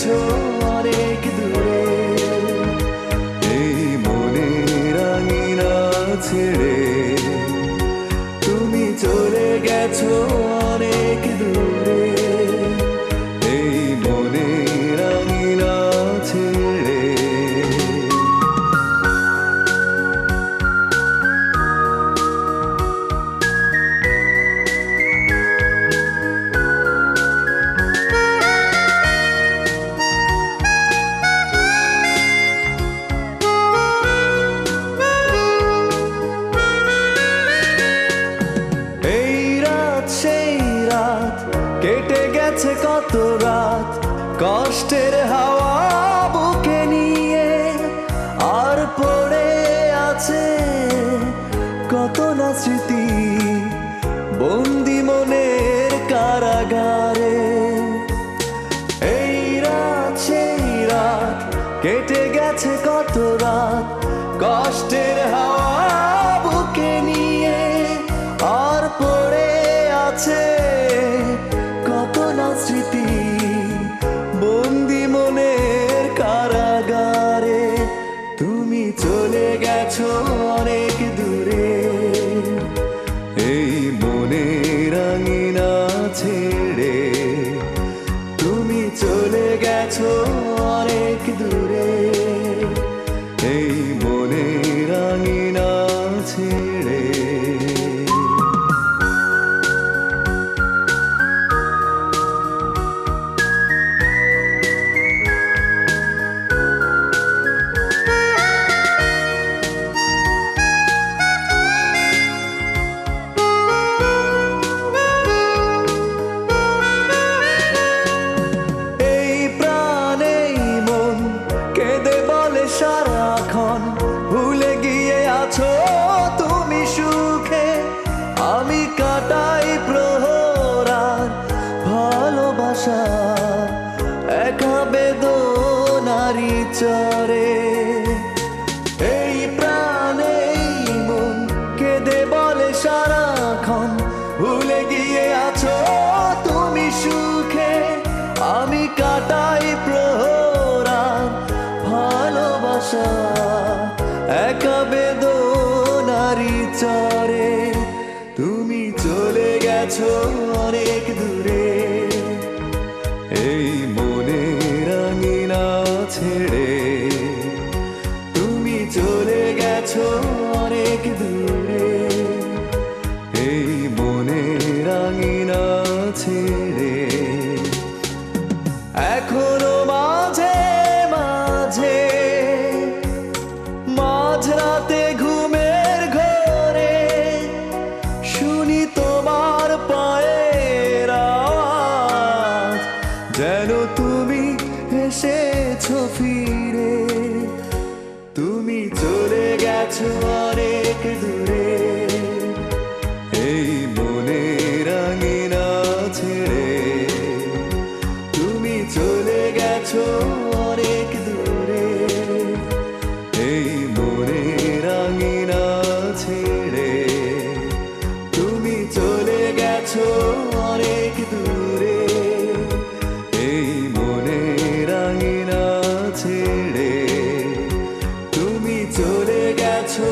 গেছো অনেক দূরে, এই মনের আঙিনা ছেড়ে তুমি চলে গেছো অনেক দূরে, এই মনের আঙিনা ছেড়ে। কেটে গেছে কত রাত কষ্টের হাওয়া বুকে নিয়ে, আর পড়ে আছে কত না স্মৃতি বন্দি মনের কারাগারে। এই রাত সেই রাত কেটে গেছে কত রাত কষ্টের হাওয়া বুকে নিয়ে, আর পড়ে আছে স্মৃতি বন্দি মনের কারাগারে। তুমি চলে গেছো অনেক দূরে, এই মনের আঙিনা ছেড়ে তুমি চলে গেছো অনেক দূরে, এই মনের আঙিনা ছেড়ে। সারাক্ষণ ভুলে গিয়ে আছো তুমি সুখে, আমি কাটাই প্রহরার ভালোবাসা একা বেদনারি চরে। এই প্রাণে মন কেঁদে বলে সারাক্ষণ ভুলে গিয়ে আছো তুমি সুখে, আমি কাটাই প্রহরার ভালোবাসা একা বেদনারি চরে। তুমি চলে গেছো অনেক দূরে, এই মনের আঙিনা ছেড়ে তুমি চলে গেছো অনেক দূরে, এই মনের আঙিনা ছেড়ে। এখনো মাঝরাতে ঘুমের ঘরে শুনি তোমার পায়ের আওয়াজ, যেন তুমি এসেছো ফিরে। তুমি চলে গেছো অনেক দূরে, এই মনের আঙিনা ছেড়ে তুমি চলে গেছো অনেক দূরে, এই মনের আঙিনা ছেড়ে তুমি চলে গেছো অনেক দূরে, এই মনের আঙিনা ছেড়ে তুমি চলে গেছো।